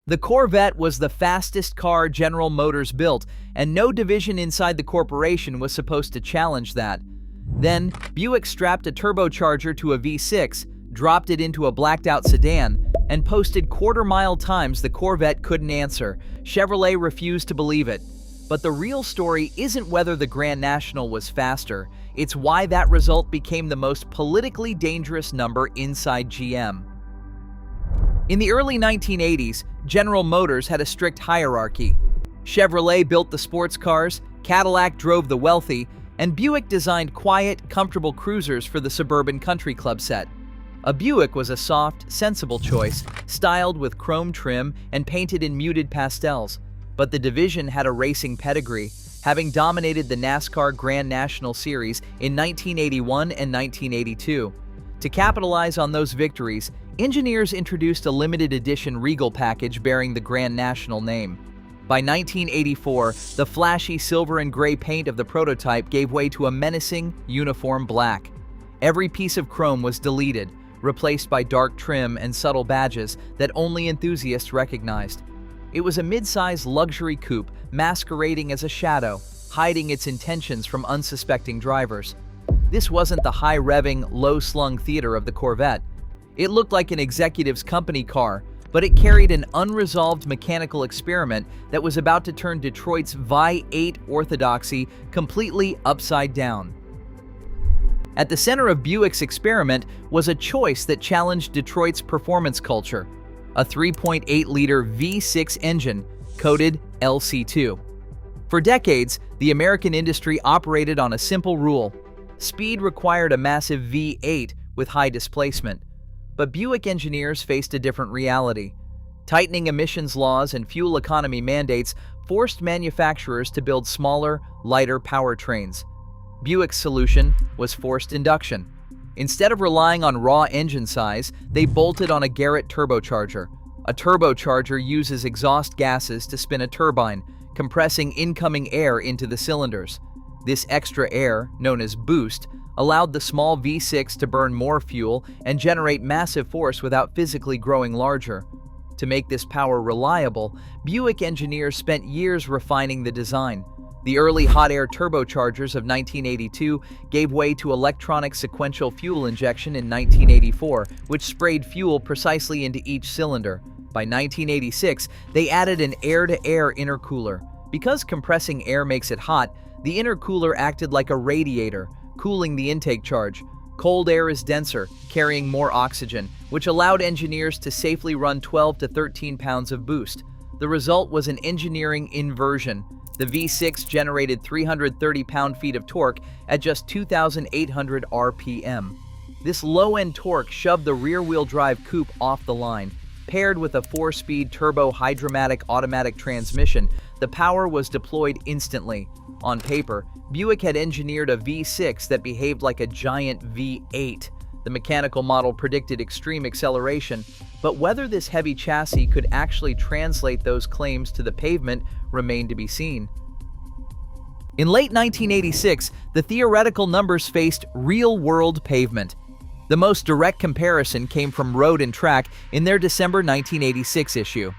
The Corvette was the fastest car General Motors built, and no division inside the corporation was supposed to challenge that. Then, Buick strapped a turbocharger to a V6, dropped it into a blacked-out sedan, and posted quarter-mile times the Corvette couldn't answer. Chevrolet refused to believe it. But the real story isn't whether the Grand National was faster, it's why that result became the most politically dangerous number inside GM. In the early 1980s, General Motors had a strict hierarchy. Chevrolet built the sports cars, Cadillac drove the wealthy, and Buick designed quiet, comfortable cruisers for the suburban country club set. A Buick was a soft, sensible choice, styled with chrome trim and painted in muted pastels. But the division had a racing pedigree, having dominated the NASCAR Grand National Series in 1981 and 1982. To capitalize on those victories, engineers introduced a limited edition Regal package bearing the Grand National name. By 1984, the flashy silver and gray paint of the prototype gave way to a menacing, uniform black. Every piece of chrome was deleted, replaced by dark trim and subtle badges that only enthusiasts recognized. It was a mid-size luxury coupe masquerading as a shadow, hiding its intentions from unsuspecting drivers. This wasn't the high-revving, low-slung theater of the Corvette. It looked like an executive's company car, but it carried an unresolved mechanical experiment that was about to turn Detroit's V8 orthodoxy completely upside down. At the center of Buick's experiment was a choice that challenged Detroit's performance culture: a 3.8-liter V6 engine, coded LC2. For decades, the American industry operated on a simple rule: speed required a massive V8 with high displacement. But Buick engineers faced a different reality. Tightening emissions laws and fuel economy mandates forced manufacturers to build smaller, lighter powertrains. Buick's solution was forced induction. Instead of relying on raw engine size, they bolted on a Garrett turbocharger. A turbocharger uses exhaust gases to spin a turbine, compressing incoming air into the cylinders. This extra air, known as boost, allowed the small V6 to burn more fuel and generate massive force without physically growing larger. To make this power reliable, Buick engineers spent years refining the design. The early hot air turbochargers of 1982 gave way to electronic sequential fuel injection in 1984, which sprayed fuel precisely into each cylinder. By 1986, they added an air-to-air intercooler. Because compressing air makes it hot, the intercooler acted like a radiator, cooling the intake charge. Cold air is denser, carrying more oxygen, which allowed engineers to safely run 12 to 13 pounds of boost. The result was an engineering inversion. The V6 generated 330 pound-feet of torque at just 2,800 RPM. This low-end torque shoved the rear-wheel drive coupe off the line. Paired with a 4-speed turbo-hydromatic automatic transmission, the power was deployed instantly. On paper, Buick had engineered a V6 that behaved like a giant V8. The mechanical model predicted extreme acceleration, but whether this heavy chassis could actually translate those claims to the pavement remained to be seen. In late 1986, the theoretical numbers faced real-world pavement. The most direct comparison came from Road and Track in their December 1986 issue.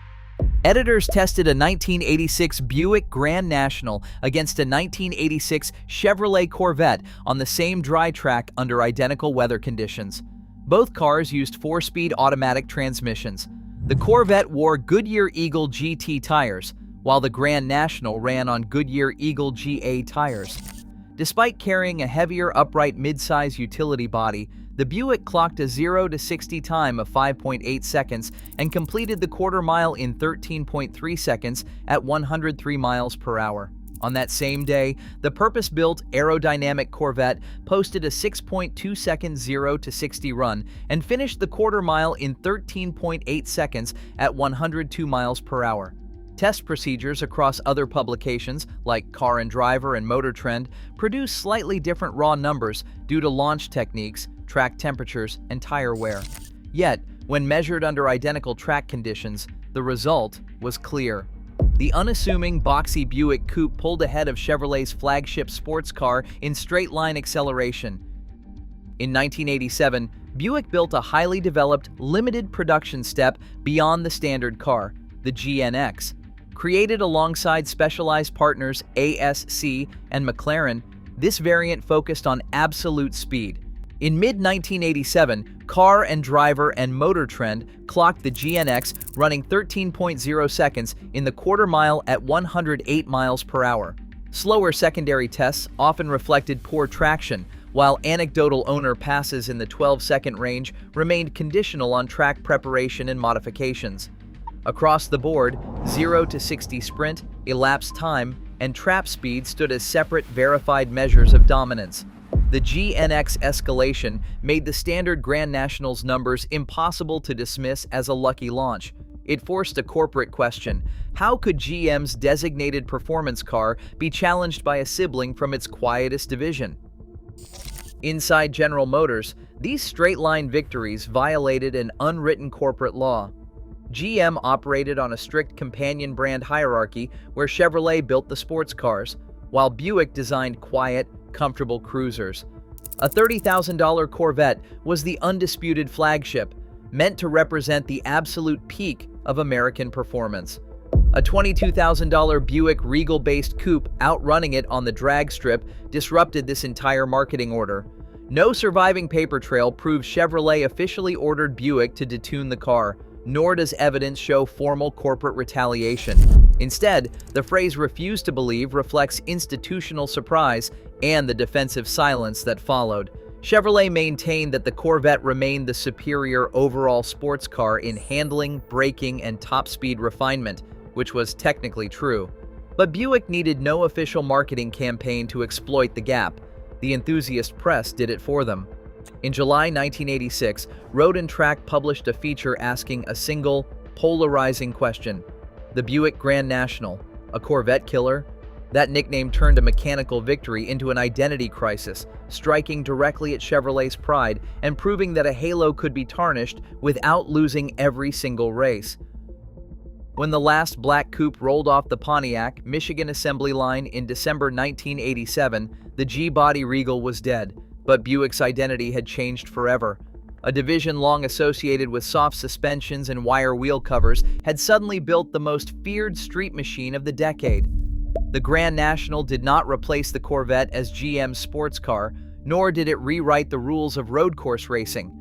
Editors tested a 1986 Buick Grand National against a 1986 Chevrolet Corvette on the same dry track under identical weather conditions. Both cars used 4-speed automatic transmissions. The Corvette wore Goodyear Eagle GT tires, while the Grand National ran on Goodyear Eagle GA tires. Despite carrying a heavier upright mid-size utility body, the Buick clocked a 0 to 60 time of 5.8 seconds and completed the quarter mile in 13.3 seconds at 103 miles per hour. On that same day, the purpose-built aerodynamic Corvette posted a 6.2-second 0 to 60 run and finished the quarter mile in 13.8 seconds at 102 miles per hour. Test procedures across other publications, like Car and Driver and Motor Trend, produced slightly different raw numbers due to launch techniques, track temperatures, and tire wear. Yet, when measured under identical track conditions, the result was clear. The unassuming, boxy Buick coupe pulled ahead of Chevrolet's flagship sports car in straight-line acceleration. In 1987, Buick built a highly developed, limited production step beyond the standard car, the GNX. Created alongside specialized partners ASC and McLaren, this variant focused on absolute speed. In mid-1987, Car and Driver and Motor Trend clocked the GNX running 13.0 seconds in the quarter mile at 108 miles per hour. Slower secondary tests often reflected poor traction, while anecdotal owner passes in the 12-second range remained conditional on track preparation and modifications. Across the board, 0 to 60 sprint, elapsed time, and trap speed stood as separate verified measures of dominance. The GNX escalation made the standard Grand National's numbers impossible to dismiss as a lucky launch. It forced a corporate question: how could GM's designated performance car be challenged by a sibling from its quietest division? Inside General Motors, these straight-line victories violated an unwritten corporate law. GM operated on a strict companion brand hierarchy where Chevrolet built the sports cars, while Buick designed quiet, comfortable cruisers. A $30,000 Corvette was the undisputed flagship, meant to represent the absolute peak of American performance. A $22,000 Buick Regal-based coupe outrunning it on the drag strip disrupted this entire marketing order. No surviving paper trail proves Chevrolet officially ordered Buick to detune the car, nor does evidence show formal corporate retaliation. Instead, the phrase "refuse to believe" reflects institutional surprise and the defensive silence that followed. Chevrolet maintained that the Corvette remained the superior overall sports car in handling, braking, and top-speed refinement, which was technically true. But Buick needed no official marketing campaign to exploit the gap. The enthusiast press did it for them. In July 1986, Road and Track published a feature asking a single, polarizing question: the Buick Grand National, a Corvette killer? That nickname turned a mechanical victory into an identity crisis, striking directly at Chevrolet's pride and proving that a halo could be tarnished without losing every single race. When the last black coupe rolled off the Pontiac, Michigan assembly line in December 1987, the G-body Regal was dead, but Buick's identity had changed forever. A division long associated with soft suspensions and wire wheel covers had suddenly built the most feared street machine of the decade. The Grand National did not replace the Corvette as GM's sports car, nor did it rewrite the rules of road course racing.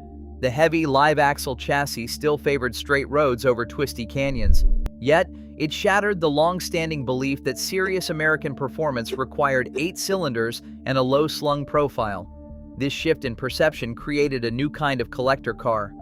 The heavy live-axle chassis still favored straight roads over twisty canyons. Yet, it shattered the long-standing belief that serious American performance required 8 cylinders and a low-slung profile. This shift in perception created a new kind of collector car.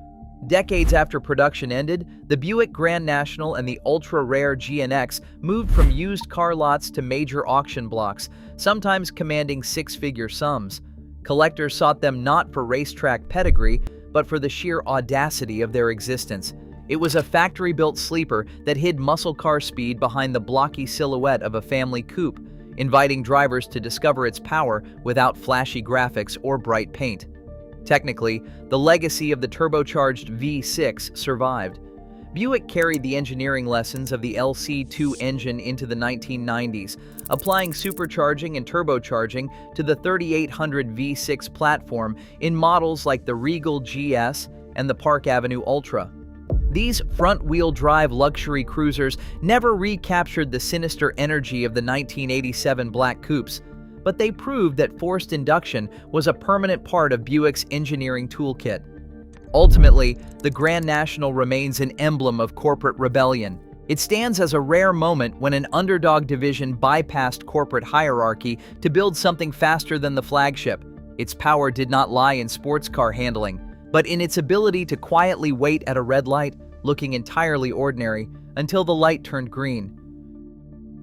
Decades after production ended, the Buick Grand National and the ultra-rare GNX moved from used car lots to major auction blocks, sometimes commanding six-figure sums. Collectors sought them not for racetrack pedigree, but for the sheer audacity of their existence. It was a factory-built sleeper that hid muscle car speed behind the blocky silhouette of a family coupe, inviting drivers to discover its power without flashy graphics or bright paint. Technically, the legacy of the turbocharged V6 survived. Buick carried the engineering lessons of the LC2 engine into the 1990s, applying supercharging and turbocharging to the 3800 V6 platform in models like the Regal GS and the Park Avenue Ultra. These front-wheel drive luxury cruisers never recaptured the sinister energy of the 1987 black coupes, but they proved that forced induction was a permanent part of Buick's engineering toolkit. Ultimately, the Grand National remains an emblem of corporate rebellion. It stands as a rare moment when an underdog division bypassed corporate hierarchy to build something faster than the flagship. Its power did not lie in sports car handling, but in its ability to quietly wait at a red light, looking entirely ordinary, until the light turned green.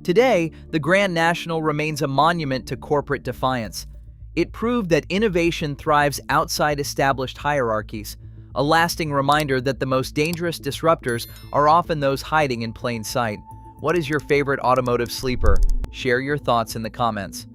Today, the Grand National remains a monument to corporate defiance. It proved that innovation thrives outside established hierarchies, a lasting reminder that the most dangerous disruptors are often those hiding in plain sight. What is your favorite automotive sleeper? Share your thoughts in the comments.